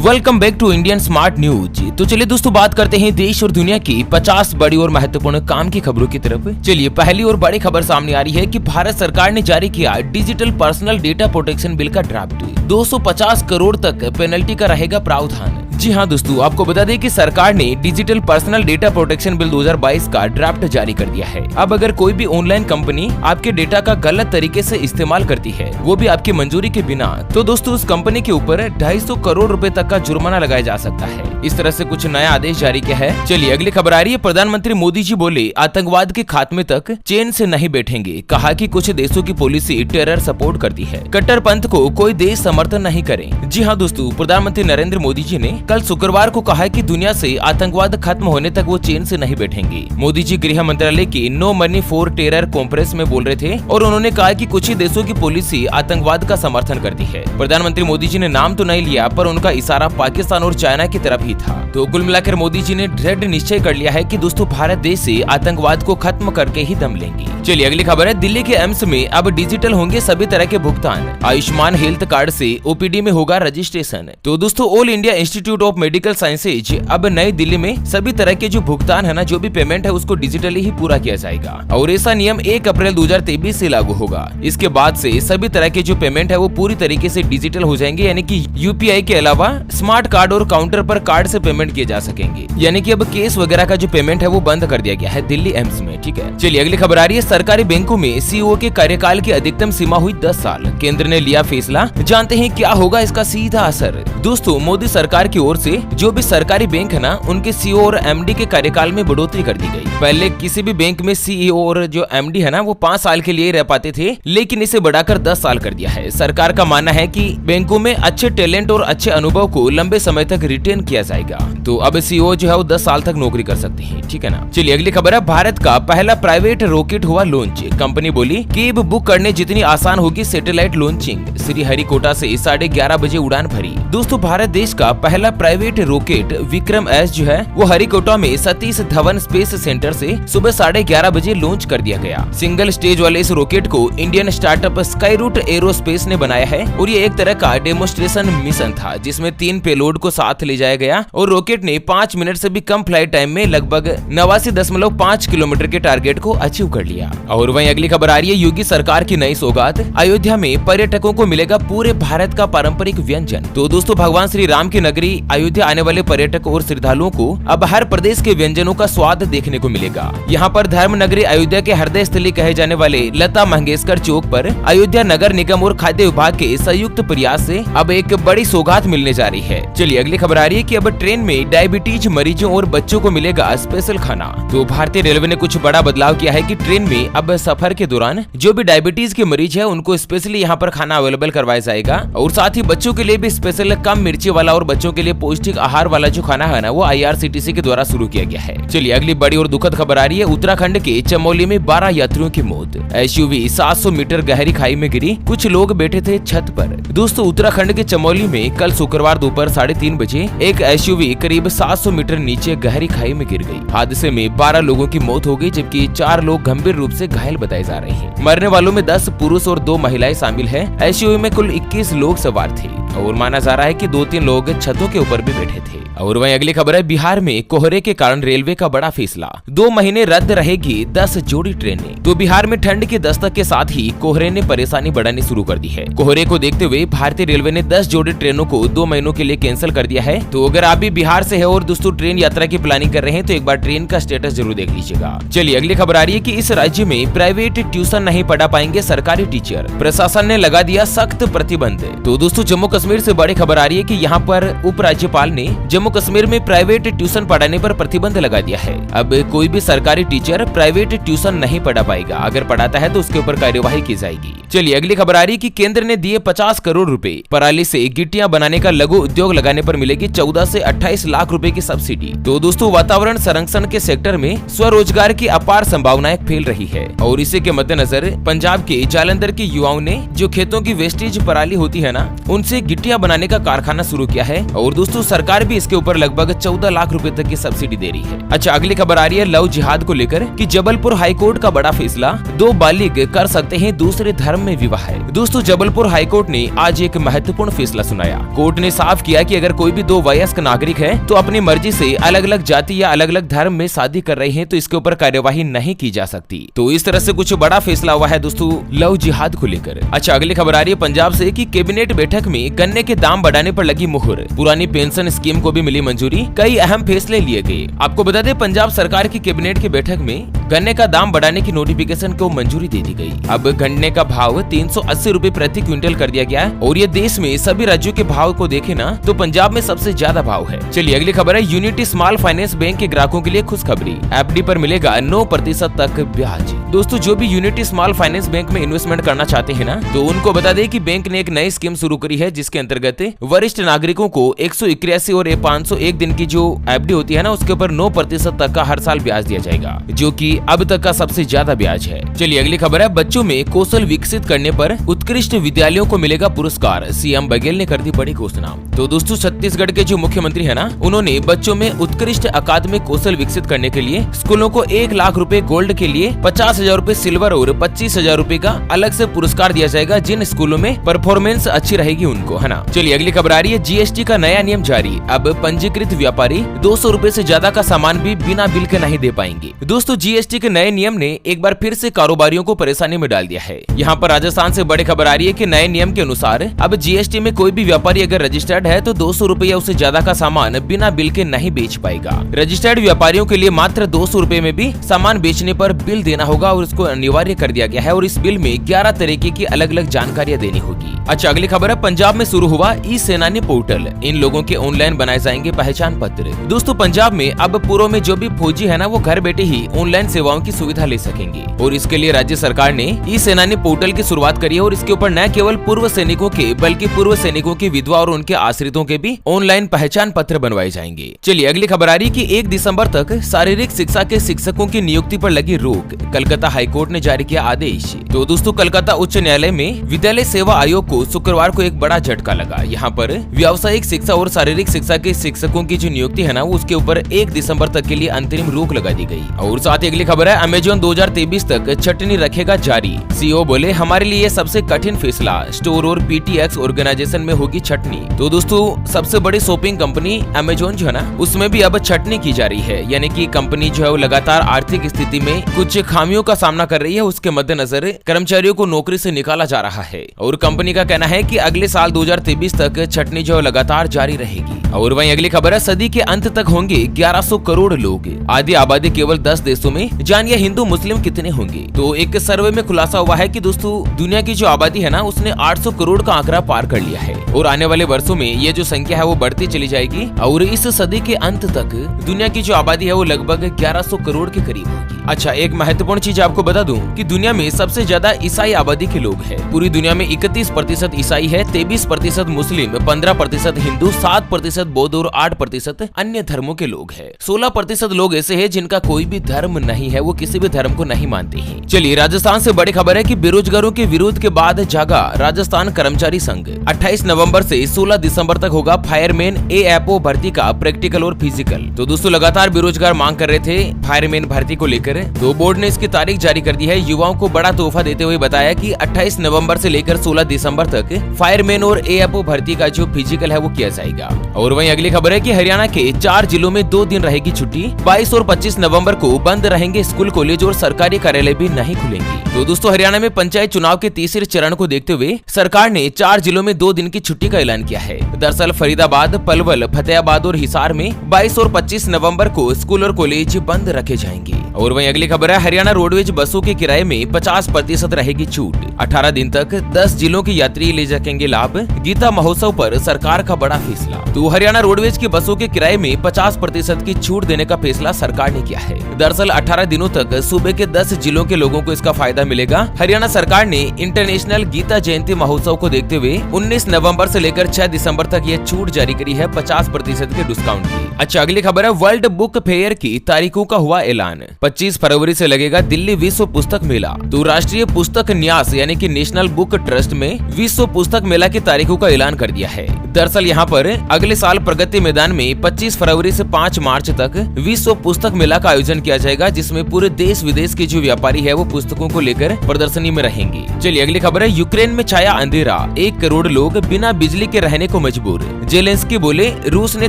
Welcome back to Indian Smart News. तो चलिए दोस्तों बात करते हैं देश और दुनिया की 50 बड़ी और महत्वपूर्ण काम की खबरों की तरफ। चलिए पहली और बड़ी खबर सामने आ रही है कि भारत सरकार ने जारी किया digital personal data protection bill का ड्राफ्ट। 250 करोड़ तक पेनल्टी का रहेगा प्रावधान। जी हाँ दोस्तों, आपको बता दें कि सरकार ने digital personal data protection bill 2022 का ड्राफ्ट जारी कर दिया है। अब अगर कोई भी ऑनलाइन कंपनी आपके डेटा का गलत तरीके से इस्तेमाल करती है, वो भी आपकी मंजूरी के बिना, तो दोस्तों उस कंपनी के ऊपर 250 करोड़ रुपए तक का जुर्माना लगाया जा सकता है। इस तरह से कुछ नया आदेश जारी किया है। चलिए अगली खबर आ रही है। प्रधानमंत्री मोदी जी बोले आतंकवाद के खात्मे तक चैन से नहीं बैठेंगे। कहा कि कुछ देशों की पॉलिसी टेरर सपोर्ट करती है, कट्टरपंथ को कोई देश समर्थन नहीं करे। जी हाँ दोस्तों, प्रधानमंत्री नरेंद्र मोदी जी ने कल शुक्रवार को कहा है कि दुनिया से आतंकवाद खत्म होने तक वो चैन से नहीं बैठेंगे। मोदी जी गृह मंत्रालय की no money for terror conference में बोल रहे थे और उन्होंने कहा कि कुछ ही देशों की पॉलिसी आतंकवाद का समर्थन करती है। प्रधानमंत्री मोदी जी ने नाम तो नहीं लिया, पर उनका इशारा पाकिस्तान और चाइना की तरफ ही था। तो कुल मिलाकर मोदी जी ने दृढ़ निश्चय कर लिया है कि दोस्तों भारत देश से आतंकवाद को खत्म करके ही दम लेंगे। चलिए अगली खबर है। दिल्ली के एम्स में अब डिजिटल होंगे सभी तरह के भुगतान। आयुष्मान हेल्थ कार्ड से ओपीडी में होगा रजिस्ट्रेशन। तो दोस्तों all India institute of medical sciences अब नई दिल्ली में सभी तरह के जो भुगतान है ना, जो भी पेमेंट है उसको डिजिटली ही पूरा किया जाएगा और ऐसा नियम 1 अप्रैल 2023 से लागू होगा। इसके बाद से सभी तरह के जो पेमेंट है वो पूरी तरीके से डिजिटल हो जाएंगे, यानी कि यूपीआई के अलावा स्मार्ट कार्ड और काउंटर पर कार्ड से पेमेंट किए जा सकेंगे। यानी कि अब केस वगैरह का जो पेमेंट है वो बंद कर दिया गया है दिल्ली एम्स में। ठीक है, चलिए अगली खबर आ रही है। सरकारी बैंकों में सीईओ के कार्यकाल की अधिकतम सीमा हुई 10 साल। केंद्र ने लिया फैसला, जानते हैं क्या होगा इसका सीधा असर। दोस्तों मोदी सरकार की ओर से जो भी सरकारी बैंक है ना, उनके सीईओ और एमडी के कार्यकाल में बढ़ोतरी कर दी गई। पहले किसी भी बैंक में सीईओ और जो एमडी है ना, वो 5 साल के लिए रह पाते थे, लेकिन इसे बढ़ाकर 10 साल कर दिया है। सरकार का मानना है कि बैंकों में अच्छे टैलेंट और अच्छे अनुभव को लंबे समय तक रिटेन किया जाएगा। तो अब सीईओ जो है वो 10 साल तक नौकरी कर सकते हैं। ठीक है ना। चलिए अगली खबर है। भारत का पहला प्राइवेट रॉकेट हुआ लॉन्च। कंपनी बोली कैब बुक करने जितनी आसान होगी सैटेलाइट लॉन्चिंग। श्रीहरिकोटा से 11:30 बजे उड़ान भरी। दोस्तों भारत देश का पहला प्राइवेट रॉकेट विक्रम एस जो है वो हरिकोटा में सतीश धवन स्पेस सेंटर से सुबह 11:30 बजे लॉन्च कर दिया गया। सिंगल स्टेज वाले इस रॉकेट को इंडियन स्टार्टअप स्काईरूट एरोस्पेस ने बनाया है और ये एक तरह का डेमोन्स्ट्रेशन मिशन था, जिसमें 3 पेलोड को साथ ले जाया गया और रॉकेट ने 5 मिनट से भी कम फ्लाइट टाइम में लगभग 89.5 किलोमीटर के टारगेट को अचीव कर लिया। और वहीं अगली खबर आ रही है। योगी सरकार की नई सौगात। अयोध्या में पर्यटकों को मिलेगा पूरे भारत का पारंपरिक व्यंजन। तो दोस्तों भगवान श्री राम की नगरी अयोध्या आने वाले पर्यटकों और श्रद्धालुओं को अब हर प्रदेश के व्यंजनों का स्वाद देखने को मिलेगा। यहाँ पर धर्म नगरी अयोध्या के हृदय स्थली कहे जाने वाले लता मंगेशकर चौक पर अयोध्या नगर निगम और खाद्य विभाग के संयुक्त प्रयास से अब एक बड़ी सौगात मिलने जा रही है। चलिए अगली खबर आ रही है कि अब ट्रेन में डायबिटीज मरीजों और बच्चों को मिलेगा स्पेशल खाना। तो भारतीय रेलवे ने कुछ बड़ा बदलाव किया है कि ट्रेन में अब सफर के दौरान जो भी डायबिटीज के मरीज है उनको स्पेशली यहाँ पर खाना अवेलेबल करवाया जाएगा और साथ ही बच्चों के लिए भी स्पेशल कम मिर्ची वाला और बच्चों के लिए पौष्टिक आहार वाला जो खाना है ना, वो IRCTC के द्वारा शुरू किया गया है। चलिए अगली बड़ी और दुखद खबर आ रही है। उत्तराखंड के चमोली में 12 यात्रियों की मौत। SUV 700 मीटर गहरी खाई में गिरी, कुछ लोग बैठे थे छत पर। दोस्तों उत्तराखंड के चमोली में कल शुक्रवार दोपहर 3:30 बजे एक SUV करीब 700 मीटर नीचे गहरी खाई में गिर गई। हादसे में 12 लोगों की मौत हो गई, जबकि 4 लोग गंभीर रूप से घायल बताए जा रहे हैं। मरने वालों में 10 पुरुष और 2 महिलाएं शामिल है। SUV में कुल 21 लोग सवार थे और माना जा रहा है कि 2-3 लोग छतों के ऊपर भी बैठे थे। और वहीं अगली खबर है। बिहार में कोहरे के कारण रेलवे का बड़ा फैसला। 2 महीने रद्द रहेगी 10 जोड़ी ट्रेनें। तो बिहार में ठंड की दस्तक के साथ ही कोहरे ने परेशानी बढ़ानी शुरू कर दी है। कोहरे को देखते हुए भारतीय रेलवे ने 10 जोड़ी ट्रेनों को 2 महीनों के लिए कैंसिल कर दिया है। तो अगर आप भी बिहार से है और दोस्तों ट्रेन यात्रा की प्लानिंग कर रहे हैं तो एक बार ट्रेन का स्टेटस जरूर देख लीजिएगा। चलिए अगली खबर आ रही है कि इस राज्य में प्राइवेट ट्यूशन नहीं पढ़ा पाएंगे सरकारी टीचर। प्रशासन ने लगा दिया सख्त प्रतिबंध। तो दोस्तों जम्मू कश्मीर से बड़ी खबर आ रही है कि यहाँ पर उपराज्यपाल ने जम्मू कश्मीर में प्राइवेट ट्यूशन पढ़ाने पर प्रतिबंध लगा दिया है। अब कोई भी सरकारी टीचर प्राइवेट ट्यूशन नहीं पढ़ा पाएगा। अगर पढ़ाता है तो उसके ऊपर कार्यवाही की जाएगी। चलिए अगली खबर आ रही है कि केंद्र ने दिए 50 करोड़ रुपए। पराली से गिट्टियां बनाने का लघु उद्योग लगाने पर मिलेगी 14 से 28 लाख रुपए की सब्सिडी। तो दोस्तों वातावरण संरक्षण के सेक्टर में स्वरोजगार की अपार संभावनाएं फैल रही है और इसी के मद्देनजर पंजाब के जालंधर के युवाओं ने जो खेतों की वेस्टेज पराली होती है ना, उनसे गिट्टियां बनाने का कारखाना शुरू किया है और दोस्तों सरकार भी इसके ऊपर लगभग 14 लाख रुपए तक की सब्सिडी दे रही है। अच्छा, अगली खबर आ रही है लव जिहाद को लेकर कि जबलपुर हाईकोर्ट का बड़ा फैसला, 2 बालिग कर सकते हैं दूसरे धर्म में विवाह। दोस्तों जबलपुर हाईकोर्ट ने आज एक महत्वपूर्ण फैसला सुनाया। कोर्ट ने साफ किया कि अगर कोई भी 2 वयस्क नागरिक है तो अपनी मर्जी से अलग अलग जाति या अलग अलग धर्म में शादी कर रहे हैं तो इसके ऊपर कार्यवाही नहीं की जा सकती। तो इस तरह से कुछ बड़ा फैसला हुआ है दोस्तों लव जिहाद को लेकर। अच्छा, अगली खबर आ रही है पंजाब से कि कैबिनेट बैठक में गन्ने के दाम बढ़ाने पर लगी मुहर, पुरानी पेंशन स्कीम को भी मिली मंजूरी, कई अहम फैसले लिए गए। आपको बता दें पंजाब सरकार की कैबिनेट की बैठक में गन्ने का दाम बढ़ाने की नोटिफिकेशन को मंजूरी दे दी गई। अब गन्ने का भाव 380 रुपए प्रति क्विंटल कर दिया गया है और ये देश में सभी राज्यों के भाव को देखे ना तो पंजाब में सबसे ज्यादा भाव है। चलिए अगली खबर है यूनिटी स्मॉल फाइनेंस बैंक के ग्राहकों के लिए खुशखबरी, एफडी पर मिलेगा 9% तक ब्याज। दोस्तों जो भी यूनिटी स्मॉल फाइनेंस बैंक में इन्वेस्टमेंट करना चाहते हैं ना तो उनको बता दें कि बैंक ने एक नई स्कीम शुरू करी है जिसके अंतर्गत वरिष्ठ नागरिकों को 181 और 501 दिन की जो एफडी होती है ना उसके ऊपर 9% तक का हर साल ब्याज दिया जाएगा, जो कि अब तक का सबसे ज्यादा ब्याज है। चलिए अगली खबर है बच्चों में कौशल विकसित करने पर उत्कृष्ट विद्यालयों को मिलेगा पुरस्कार, सीएम बघेल ने कर दी बड़ी घोषणा। तो दोस्तों छत्तीसगढ़ के जो मुख्यमंत्री है ना उन्होंने बच्चों में उत्कृष्ट अकादमिक कौशल विकसित करने के लिए स्कूलों को 1 लाख रुपए गोल्ड के लिए 50,000 रुपए सिल्वर और 25,000 रुपए का अलग से पुरस्कार दिया जाएगा जिन स्कूलों में परफॉर्मेंस अच्छी रहेगी उनको, है ना। चलिए अगली खबर आ रही है जीएसटी का नया नियम जारी, अब पंजीकृत व्यापारी 200 रुपए से ज्यादा का सामान भी बिना बिल के नहीं दे पाएंगे। दोस्तों जीएसटी के नए नियम ने एक बार फिर से कारोबारियों को परेशानी में डाल दिया है। यहाँ पर राजस्थान से बड़ी खबर आ रही है कि नए नियम के अनुसार अब जीएसटी में कोई भी व्यापारी अगर रजिस्टर्ड है तो 200 रुपए या उससे ज्यादा का सामान बिना बिल के नहीं बेच पाएगा। रजिस्टर्ड व्यापारियों के लिए मात्र 200 रुपए में भी सामान बेचने पर बिल देना होगा और इसको अनिवार्य कर दिया गया है और इस बिल में 11 तरीके की अलग अलग जानकारियां देनी होगी। अच्छा अगली खबर है पंजाब में शुरू हुआ ई सेनानी पोर्टल, इन लोगों के ऑनलाइन बनाए जाएंगे पहचान पत्र। दोस्तों पंजाब में अब पूर्व में जो भी फौजी है ना वो घर बैठे ही ऑनलाइन सेवाओं की सुविधा ले सकेंगे और इसके लिए राज्य सरकार ने ई सेनानी पोर्टल की शुरुआत करी है और इसके ऊपर न केवल पूर्व सैनिकों के बल्कि पूर्व सैनिकों की विधवा और उनके आश्रितों के भी ऑनलाइन पहचान पत्र बनवाए जाएंगे। चलिए अगली खबर आ रही कि 1 दिसंबर तक शारीरिक शिक्षा के शिक्षकों की नियुक्ति पर लगी रोक, कलकत्ता हाईकोर्ट ने जारी किया आदेश। तो दोस्तों कलकत्ता उच्च न्यायालय में विद्यालय सेवा आयोग को शुक्रवार को एक बड़ा झटका लगा। यहाँ पर व्यावसायिक शिक्षा और शारीरिक शिक्षा के शिक्षकों की जो नियुक्ति है ना उसके ऊपर 1 दिसंबर तक के लिए अंतरिम रोक लगा दी गई। और साथ ही अगली खबर है अमेज़न 2023 तक छटनी रखेगा जारी, सीईओ बोले हमारे लिए सबसे कठिन फैसला, स्टोर और पीटीएक्स ऑर्गेनाइजेशन में होगी छटनी। तो दोस्तों सबसे बड़ी शॉपिंग कंपनी अमेज़न जो है ना उसमें भी अब छटनी की जा रही है, यानी कि कंपनी जो है वो लगातार आर्थिक स्थिति में कुछ खामियों का सामना कर रही है, उसके मद्देनजर कर्मचारियों को नौकरी से निकाला जा रहा है और कंपनी का कहना है कि अगले साल 2023 तक छटनी जो लगातार जारी रहेगी। और वहीं अगली खबर है सदी के अंत तक होंगे 1100 करोड़ लोग, आधी आबादी केवल 10 देशों में, जानिए हिंदू मुस्लिम कितने होंगे। तो एक सर्वे में खुलासा हुआ है कि दोस्तों दुनिया की जो आबादी है ना उसने 800 करोड़ का आंकड़ा पार कर लिया है और आने वाले वर्षों में ये जो संख्या है वो बढ़ती चली जाएगी और इस सदी के अंत तक दुनिया की जो आबादी है वो लगभग 1100 करोड़ के करीब होगी। अच्छा एक महत्वपूर्ण चीज आपको बता दूं कि दुनिया में सबसे ज्यादा ईसाई आबादी के लोग हैं। पूरी दुनिया में 31% ईसाई है, 23% मुस्लिम, 15% हिंदू, 7% बौद्ध और 8% अन्य धर्मों के लोग हैं। 16% लोग ऐसे हैं जिनका कोई भी धर्म नहीं है, वो किसी भी धर्म को नहीं मानते हैं। चलिए राजस्थान से बड़ी खबर है कि बेरोजगारों के विरोध के बाद जागा राजस्थान कर्मचारी संघ। 28 नवंबर से 16 दिसंबर तक होगा फायरमैन एएफओ भर्ती का प्रैक्टिकल और फिजिकल। तो दोस्तों लगातार बेरोजगार मांग कर रहे थे फायरमैन भर्ती को लेकर, तो बोर्ड ने इसकी तारीख जारी कर दी है। युवाओं को बड़ा तोहफा देते हुए बताया कि 28 नवंबर से लेकर 16 दिसंबर तक फायरमैन और एएफओ भर्ती का जो फिजिकल है वो किया जाएगा। और वहीं अगली खबर है कि हरियाणा के 4 जिलों में 2 दिन रहेगी छुट्टी। 22 और 25 नवंबर को बंद रहेंगे स्कूल, कॉलेज और सरकारी कार्यालय भी नहीं खुलेंगे। तो दोस्तों हरियाणा में पंचायत चुनाव के तीसरे चरण को देखते हुए सरकार ने 4 जिलों में 2 दिन की छुट्टी का ऐलान किया है। दरअसल फरीदाबाद, पलवल, फतेहाबाद और हिसार में 22 और 25 नवंबर को स्कूल और कॉलेज बंद रखे जाएंगे। और वहीं अगली खबर है हरियाणा रोडवेज बसों के किराए में 50% रहेगी छूट। 18 दिन तक 10 जिलों के यात्री ले सकेंगे लाभ। गीता महोत्सव पर सरकार का बड़ा फैसला। तो हरियाणा रोडवेज की बसों के किराए में 50% की छूट देने का फैसला सरकार ने किया है। दरअसल 18 दिनों तक सूबे के 10 जिलों के लोगों को इसका फायदा मिलेगा। हरियाणा सरकार ने इंटरनेशनल गीता जयंती महोत्सव को देखते हुए 19 नवंबर से लेकर 6 दिसंबर तक ये छूट जारी करी है 50% के डिस्काउंट की। अच्छा अगली खबर है वर्ल्ड बुक फेयर की तारीखों का हुआ ऐलान। 25 फरवरी से लगेगा दिल्ली विश्व पुस्तक मेला। तो राष्ट्रीय पुस्तक न्यास यानी कि नेशनल बुक ट्रस्ट में विश्व पुस्तक मेला की तारीखों का ऐलान कर दिया है। दरअसल यहाँ पर अगले साल प्रगति मैदान में 25 फरवरी से 5 मार्च तक विश्व पुस्तक मेला का आयोजन किया जाएगा, जिसमें पूरे देश विदेश के जो व्यापारी है वो पुस्तकों को लेकर प्रदर्शनी में रहेंगे। चलिए अगली खबर है, यूक्रेन में छाया अंधेरा, 1 करोड़ लोग बिना बिजली के रहने को मजबूर। जेलेंस्की बोले रूस ने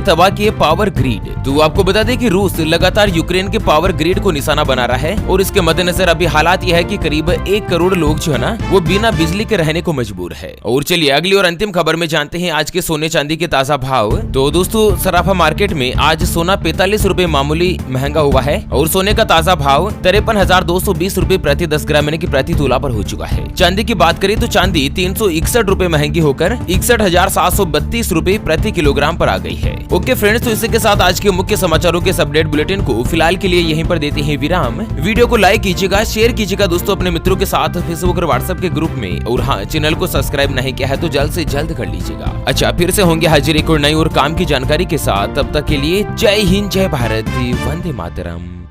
तबाह किए पावर ग्रिड। तो आपको बता दें कि रूस लगातार यूक्रेन के पावर ग्रिड को निशाना बना रहा है और इसके मद्देनजर अभी हालात यह है कि करीब 1 करोड़ लोग जो है ना वो बिना बिजली के रहने को मजबूर है। और चलिए अगली और अंतिम खबर में जानते हैं आज के सोने चांदी के ताजा भाव। तो दोस्तों सराफा मार्केट में आज सोना 45 रूपए मामूली महंगा हुआ है और सोने का ताजा भाव 53,220 रूपए प्रति 10 ग्राम यानी कि प्रति तोला पर हो चुका है। चांदी की बात करें तो चांदी 361 रूपए महंगी होकर 61,732 रूपए प्रति किलोग्राम पर आ गई है। ओके फ्रेंड्स, तो इसी के साथ आज के मुख्य समाचारों के अपडेट बुलेटिन को फिलहाल के लिए यहीं पर देते हैं विराम। वीडियो को लाइक कीजिएगा, शेयर कीजिएगा दोस्तों अपने मित्रों के साथ फेसबुक और व्हाट्सएप के ग्रुप में, और हाँ चैनल को सब्सक्राइब नहीं किया है तो जल्द से जल्द कर लीजिएगा। अच्छा, फिर से होंगे हाजिर एक और नई और काम की जानकारी के साथ। तब तक के लिए जय हिंद, जय भारत, वंदे मातरम।